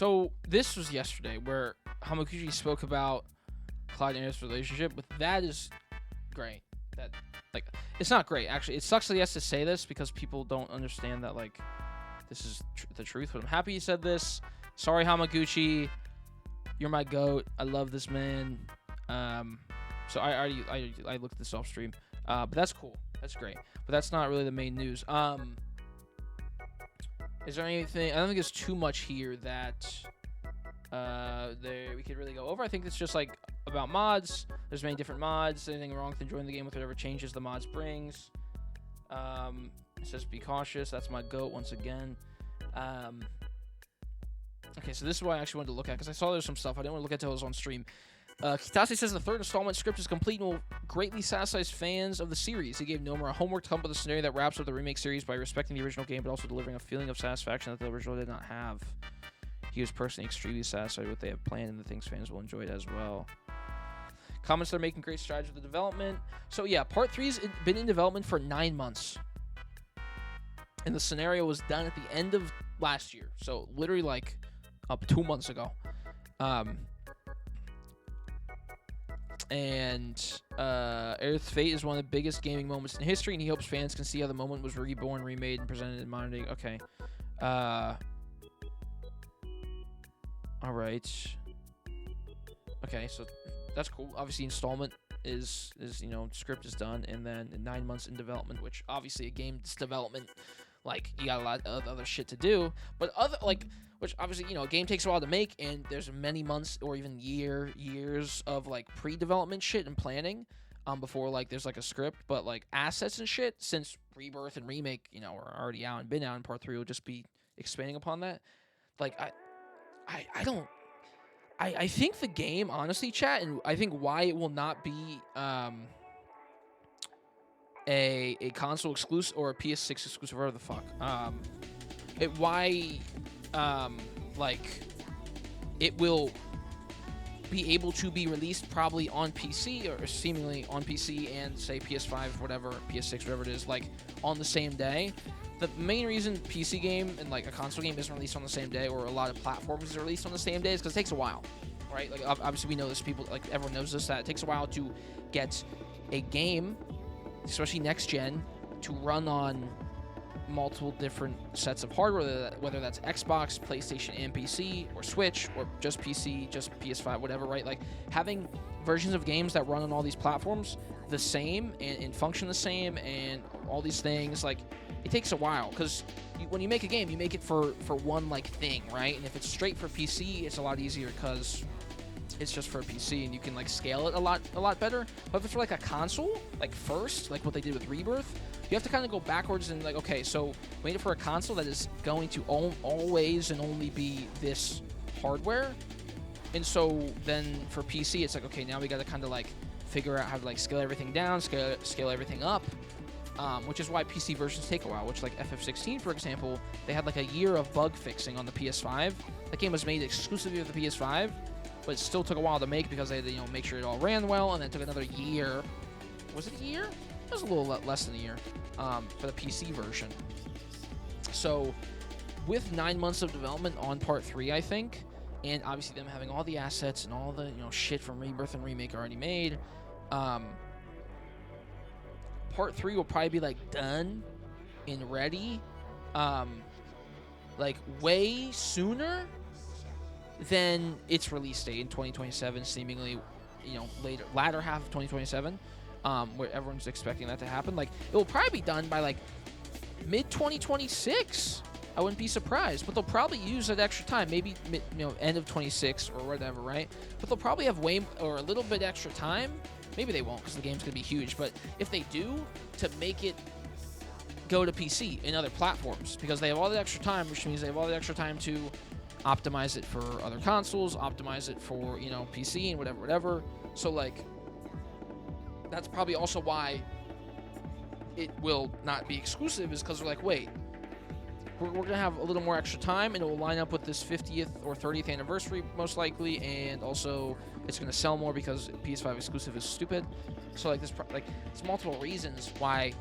So this was yesterday where Hamaguchi spoke about Clyde and Aerith's relationship, but that is great. That like it's not great actually. It sucks that he has to say this because people don't understand that like this is the truth. But I'm happy he said this. Sorry, Hamaguchi, you're my goat. I love this man. So I looked this off stream, but that's cool. That's great. But that's not really the main news. Is there anything? I don't think there's too much here that we could really go over. I think it's just like about mods. There's many different mods. Anything wrong with enjoying the game with whatever changes the mods brings. It says be cautious. That's my goat once again. Okay, so this is what I actually wanted to look at because I saw there's some stuff I didn't want to look at until it was on stream. Kitase says the third installment script is complete and will greatly satisfy fans of the series. He gave Nomura homework to come up with a scenario that wraps up the remake series by respecting the original game but also delivering a feeling of satisfaction that the original did not have. He was personally extremely satisfied with what they have planned and the things fans will enjoy it as well. Comments, they're making great strides with the development. So yeah, Part 3's been in development for 9 months. And the scenario was done at the end of last year. So literally like up 2 months ago. And Aerith's fate is one of the biggest gaming moments in history, and he hopes fans can see how the moment was reborn, remade, and presented in modern day. Okay. All right. Okay, so that's cool. Obviously, installment is script is done, and then 9 months in development, which obviously a game's development, like you got a lot of other shit to do, but which obviously, a game takes a while to make, and there's many months or even years of, like, pre-development shit and planning before, like, there's, like, a script. But, like, assets and shit, since Rebirth and Remake, are already out and been out, and Part 3 will just be expanding upon that. Like, I think the game, honestly, chat, and I think why it will not be a console exclusive or a PS6 exclusive, whatever the fuck, it will be able to be released probably on PC or seemingly on PC and say PS5, whatever, PS6, whatever it is, like on the same day. The main reason PC game and like a console game isn't released on the same day, or a lot of platforms are released on the same day, is because it takes a while, right? Like obviously we know this, people, like everyone knows this, that it takes a while to get a game, especially next gen, to run on multiple different sets of hardware, whether that's Xbox, PlayStation, and PC, or Switch, or just PC, just PS5, whatever, right? Like having versions of games that run on all these platforms the same and function the same and all these things, like it takes a while, because when you make a game, you make it for one like thing, right? And if it's straight for PC, it's a lot easier because it's just for a PC and you can like scale it a lot better. But if it's for like a console, like first, like what they did with Rebirth, you have to kind of go backwards and like, okay, so we made it for a console that is going to always and only be this hardware. And so then for PC, it's like, okay, now we got to kind of like figure out how to like scale everything down, scale everything up, which is why PC versions take a while, which like FF16, for example, they had like a year of bug fixing on the PS5. That game was made exclusively with the PS5, but it still took a while to make because they had to, make sure it all ran well, and then it took another year. Was it a year? It was a little less than a year for the PC version. So with 9 months of development on Part 3, I think, and obviously them having all the assets and all the shit from Rebirth and Remake already made, Part 3 will probably be like done and ready like way sooner than its release date in 2027, seemingly latter half of 2027, where everyone's expecting that to happen. Like it will probably be done by like mid 2026. I wouldn't be surprised, but they'll probably use that extra time, maybe end of 26 or whatever, right? But they'll probably have a little bit extra time. Maybe they won't because the game's gonna be huge, but if they do, to make it go to PC and other platforms, because they have all the extra time, which means they have all the extra time to optimize it for other consoles, optimize it for PC and whatever. So like that's probably also why it will not be exclusive, is because they're like, wait, we're gonna have a little more extra time, and it will line up with this 50th or 30th anniversary most likely, and also it's gonna sell more because PS5 exclusive is stupid. So like there's multiple reasons why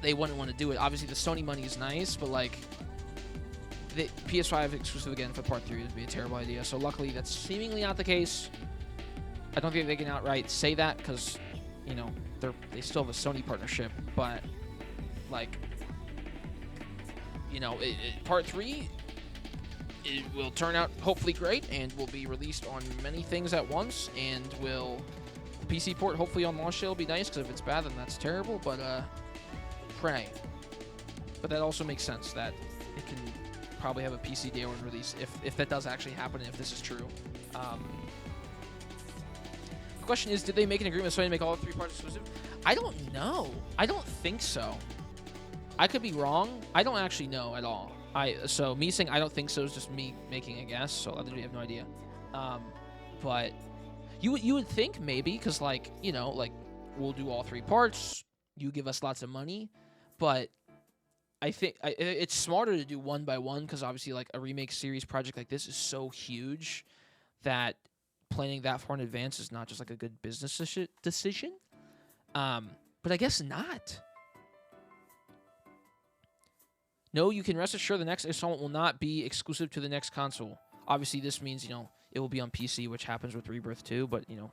they wouldn't want to do it. Obviously the Sony money is nice, but like the PS5 exclusive again for Part 3 would be a terrible idea. So luckily, that's seemingly not the case. I don't think they can outright say that because, you know, they still have a Sony partnership. But, like, you know, Part 3, it will turn out hopefully great and will be released on many things at once. And will the PC port hopefully on launch day will be nice because if it's bad, then that's terrible. But pray. But that also makes sense that it can probably have a PC day one release if that does actually happen and if this is true. The question is, did they make an agreement with Sony to make all 3 parts exclusive? I don't know. I don't think so. I could be wrong. I don't actually know at all. So me saying I don't think so is just me making a guess. So I literally have no idea. But you would think maybe because, like, you know, like, we'll do all 3 parts. You give us lots of money, but I think it's smarter to do one by one because obviously, like, a remake series project like this is so huge that planning that far in advance is not just like a good business decision. But I guess not. No, you can rest assured the next installment will not be exclusive to the next console. Obviously, this means, you know, it will be on PC, which happens with Rebirth 2, but, you know,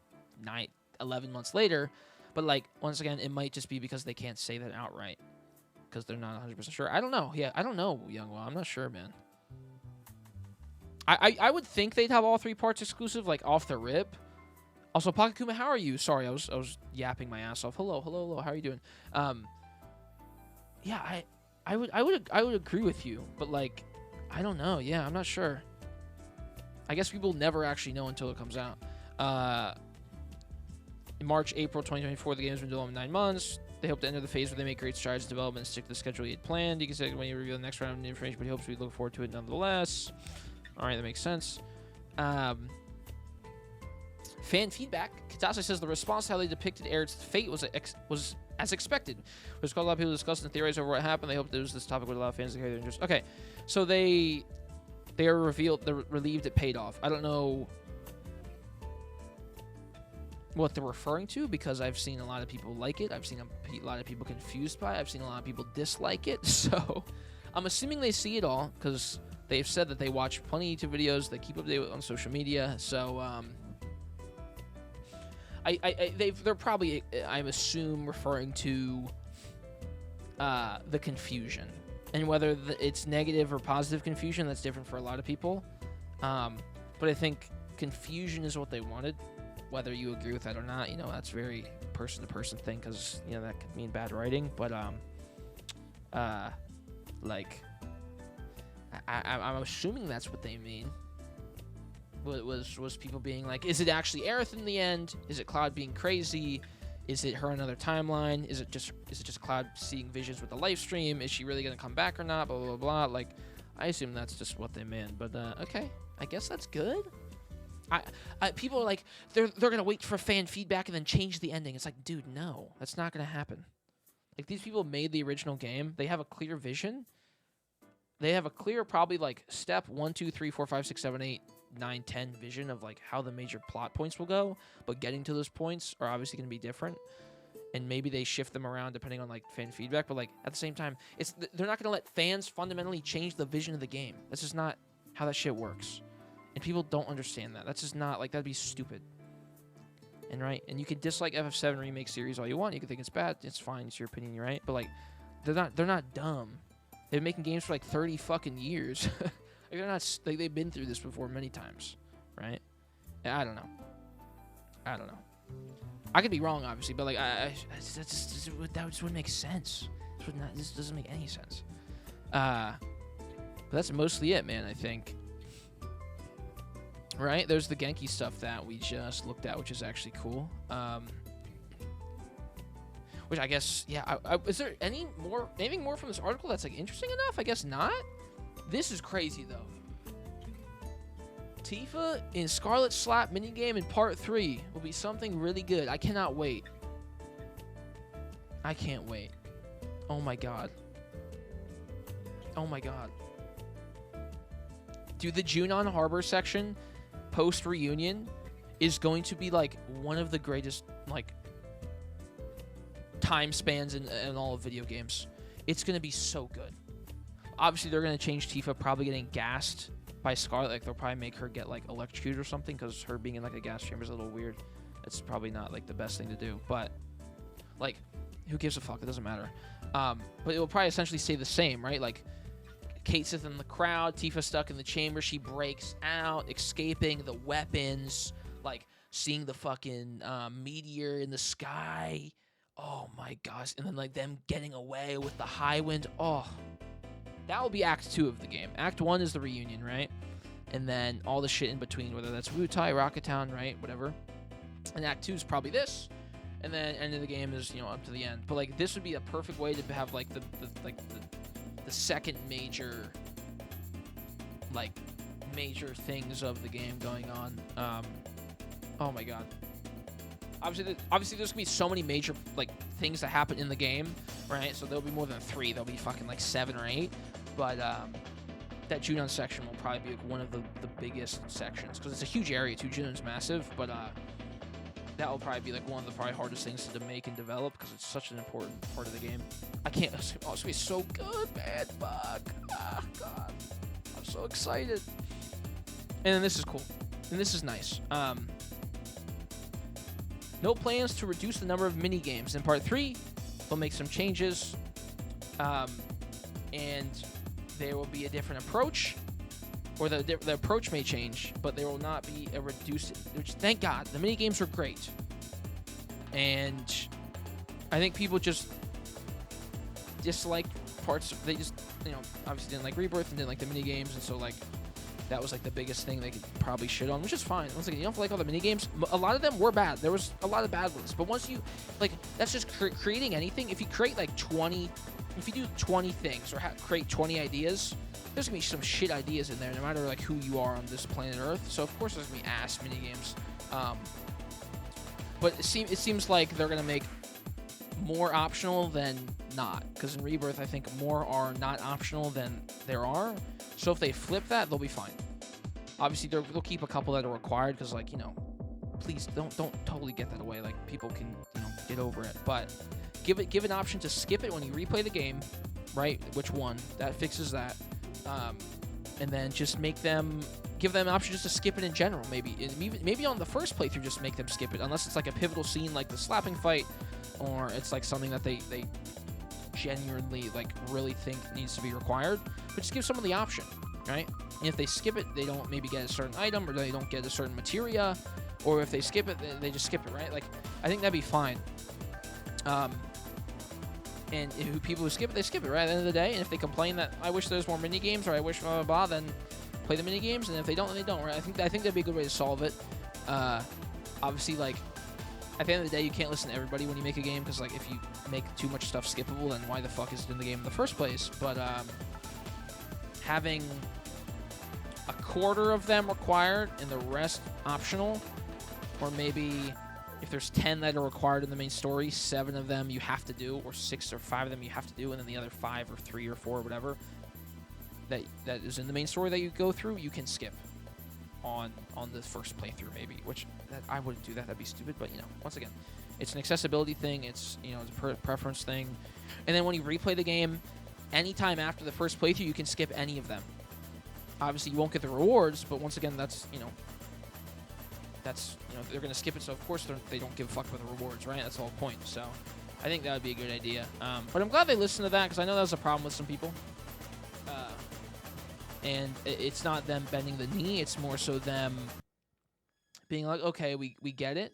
11 months later. But, like, once again, it might just be because they can't say that outright. Because they're not 100% sure. I don't know. Yeah, I don't know, Youngwa. I'm not sure, man. I would think they'd have all 3 parts exclusive, like, off the rip. Also, Pocket Kuma, how are you? Sorry, I was yapping my ass off. Hello. How are you doing? Yeah, I would agree with you, but, like, I don't know. Yeah, I'm not sure. I guess people never actually know until it comes out. In March, April 2024, the game's been developed in 9 months. They hope to enter the phase where they make great strides in development and stick to the schedule he had planned. You can say when you reveal the next round of information, but he hopes we look forward to it nonetheless. All right, that makes sense. Fan feedback. Kitase says the response to how they depicted Aerith's fate was as expected. There's quite a lot of people discussing the theories over what happened. They hope this topic would allow fans to carry their interest. Okay, so they are relieved it paid off. I don't know what they're referring to because I've seen a lot of people like it. I've seen a lot of people confused by it. I've seen a lot of people dislike it. So I'm assuming they see it all because they've said that they watch plenty of YouTube videos. They keep updated on social media. So they're probably, I assume, referring to the confusion. And whether it's negative or positive confusion, that's different for a lot of people. But I think confusion is what they wanted. Whether you agree with that or not, you know, that's very person-to-person thing because, you know, that could mean bad writing. But, like, I'm assuming that's what they mean. Was people being like, is it actually Aerith in the end? Is it Cloud being crazy? Is it her another timeline? Is it just Cloud seeing visions with the live stream? Is she really gonna come back or not? Blah blah blah. Like, I assume that's just what they meant. But okay, I guess that's good. People are like, they're gonna wait for fan feedback and then change the ending. It's like, dude, no, that's not gonna happen. Like, these people made the original game. They have a clear vision. They have a clear, probably, like, step 1, 2, 3, 4, 5, 6, 7, 8, 9, 10 vision of, like, how the major plot points will go. But getting to those points are obviously going to be different. And maybe they shift them around depending on, like, fan feedback. But, like, at the same time, they're not going to let fans fundamentally change the vision of the game. That's just not how that shit works. And people don't understand that. That's just not, like, that'd be stupid. And, right? And you can dislike FF7 Remake Series all you want. You can think it's bad. It's fine. It's your opinion, right? But, like, they're not dumb. They've been making games for, like, 30 fucking years. Like, they're not, like, they've been through this before many times, right? I don't know. I could be wrong, obviously, but, like, that just wouldn't make sense. This doesn't make any sense. But that's mostly it, man, I think. Right? There's the Genki stuff that we just looked at, which is actually cool. Which I guess, yeah. Is there anything more from this article that's, like, interesting enough? I guess not. This is crazy, though. Tifa in Scarlet Slap minigame in Part 3 will be something really good. I cannot wait. I can't wait. Oh, my God. Oh, my God. Dude, the Junon Harbor section post-reunion is going to be, like, one of the greatest, like, time spans in all of video games. It's going to be so good. Obviously, they're going to change Tifa probably getting gassed by Scarlet. Like, they'll probably make her get, like, electrocuted or something, because her being in, like, a gas chamber is a little weird. It's probably not, like, the best thing to do. But, like, who gives a fuck? It doesn't matter. But it will probably essentially stay the same, right? Like, Kate sits in the crowd, Tifa stuck in the chamber, she breaks out, escaping the weapons, like, seeing the fucking meteor in the sky. Oh, my gosh. And then, like, them getting away with the high wind. Oh, that will be Act 2 of the game. Act 1 is the reunion, right? And then all the shit in between, whether that's Wutai, Rocket Town, right? Whatever. And Act 2 is probably this. And then end of the game is, you know, up to the end. But, like, this would be a perfect way to have, like, the second major, like, major things of the game going on. Oh, my God. Obviously, there's going to be so many major, like, things that happen in the game, right? So there'll be more than 3. There'll be fucking, like, 7 or 8. But that Junon section will probably be, like, one of the biggest sections. Because it's a huge area, too. Junon's massive. But that will probably be, like, one of the probably hardest things to make and develop. Because it's such an important part of the game. I can't... Oh, it's going to be so good, man. Fuck. Oh, God. I'm so excited. And then this is cool. And this is nice. No plans to reduce the number of mini-games. In Part 3, they'll make some changes, and there will be a different approach, or the approach may change, but there will not be a reduced... Which, thank God, the mini-games are great. And I think people just dislike parts of... They just, you know, obviously didn't like Rebirth and didn't like the mini-games, and so, like... That was, like, the biggest thing they could probably shit on, which is fine. Once again, you don't like all the minigames. A lot of them were bad. There was a lot of bad ones. But once you, like, that's just creating anything. If you create, like, 20... If you do 20 things or create 20 ideas, there's going to be some shit ideas in there, no matter, like, who you are on this planet Earth. So, of course, there's going to be ass minigames. But it seems like they're going to make more optional than not. Because in Rebirth, I think more are not optional than there are. So if they flip that, they'll be fine. Obviously, they'll keep a couple that are required because, like, you know, please don't totally get that away. Like, people can, you know, get over it. But give an option to skip it when you replay the game, right? Which one? That fixes that. And then just give them an option just to skip it in general. Maybe on the first playthrough, just make them skip it, unless it's like a pivotal scene like the slapping fight, or it's like something that they genuinely, like, really think needs to be required. But just give someone the option, right? And if they skip it, they don't maybe get a certain item, or they don't get a certain materia, or if they skip it, they just skip it, right? Like, I think that'd be fine. And people who skip it, they skip it, right? At the end of the day, and if they complain that I wish there was more mini games, or I wish blah blah blah, then play the mini games. And if they don't, then they don't, right? I think that'd be a good way to solve it. Obviously, like, at the end of the day, you can't listen to everybody when you make a game, because, like, if you make too much stuff skippable, then why the fuck is it in the game in the first place? But having a quarter of them required and the rest optional, or maybe if there's 10 that are required in the main story, 7 of them you have to do, or 6 or 5 of them you have to do, and then the other 5 or 3 or 4 or whatever that is in the main story that you go through, you can skip on the first playthrough, maybe, which I wouldn't do that. That'd be stupid. But, you know, once again, it's an accessibility thing. It's, you know, it's a preference thing. And then when you replay the game, anytime after the first playthrough, you can skip any of them. Obviously, you won't get the rewards, but once again, that's, you know, they're going to skip it. So, of course, they don't give a fuck about the rewards, right? That's the whole point. So, I think that would be a good idea. But I'm glad they listened to that, because I know that was a problem with some people. And it's not them bending the knee. It's more so them being like, okay, we get it,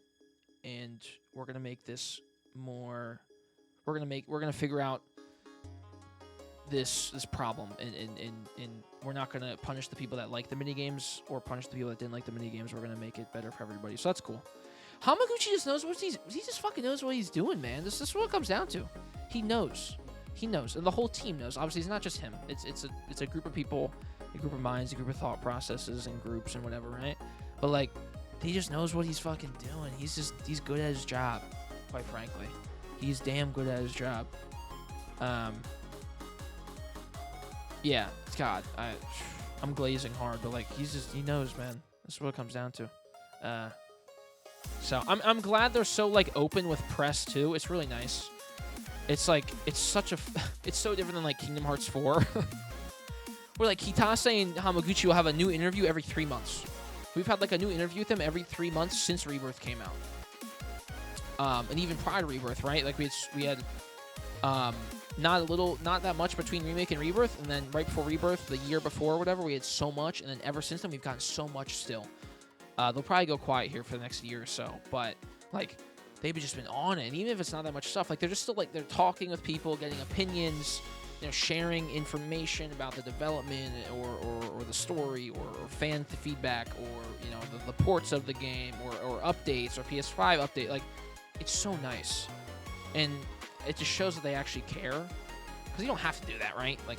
and we're gonna make this more. We're gonna figure out this problem, and we're not gonna punish the people that like the mini games or punish the people that didn't like the mini games. We're gonna make it better for everybody. So that's cool. Hamaguchi just knows he just fucking knows what he's doing, man. This is what it comes down to. He knows, and the whole team knows. Obviously, it's not just him. It's a group of people. A group of minds, a group of thought processes, and groups and whatever, right? But, like, he just knows what he's fucking doing. He's good at his job, quite frankly. He's damn good at his job. Yeah, God, I'm glazing hard, but, like, he knows, man. This is what it comes down to. So I'm glad they're so, like, open with press too. It's really nice. It's like it's so different than, like, Kingdom Hearts 4. where like Kitase and Hamaguchi will have a new interview every 3 months. We've had like a new interview with them every 3 months since Rebirth came out. And even prior to Rebirth, right? Like we had not that much between Remake and Rebirth, and then right before Rebirth, the year before or whatever, we had so much, and then ever since then we've gotten so much still. They'll probably go quiet here for the next year or so, but like they've just been on it. And even if it's not that much stuff, like they're just still like they're talking with people, getting opinions, sharing information about the development or the story or fan feedback or the ports of the game or updates or PS5 update. Like it's so nice, and it just shows that they actually care, because you don't have to do that, right? Like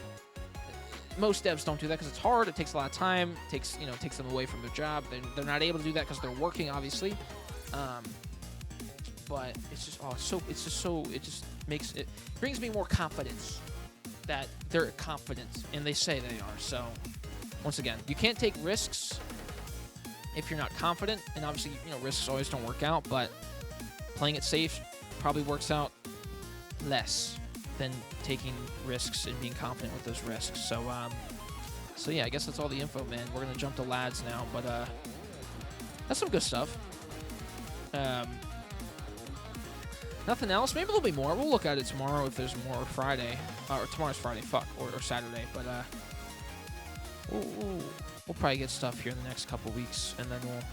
most devs don't do that because it's hard. It takes a lot of time. It takes them away from their job. They're not able to do that because they're working, obviously. But it's just it makes it brings me more confidence that they're confident, and they say they are. So once again, you can't take risks if you're not confident, and obviously risks always don't work out. But playing it safe probably works out less than taking risks and being confident with those risks. So yeah, I guess that's all the info, man. We're gonna jump to lads now, but that's some good stuff. Nothing else. Maybe there'll be more. We'll look at it tomorrow if there's more. Friday, or tomorrow's Friday. Fuck, or Saturday. But we'll probably get stuff here in the next couple weeks, and then we'll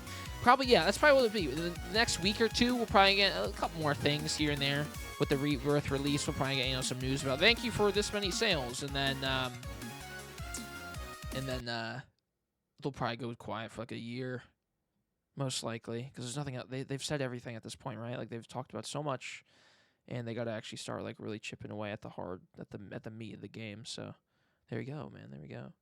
probably that's probably what it'll be. The next week or two, we'll probably get a couple more things here and there. With the Rebirth release, we'll probably get some news about thank you for this many sales, and then they'll probably go quiet for like a year, most likely, because there's nothing else. They've said everything at this point, right? Like they've talked about so much, and they got to actually start like really chipping away at the meat of the game. So there you go, man. There we go.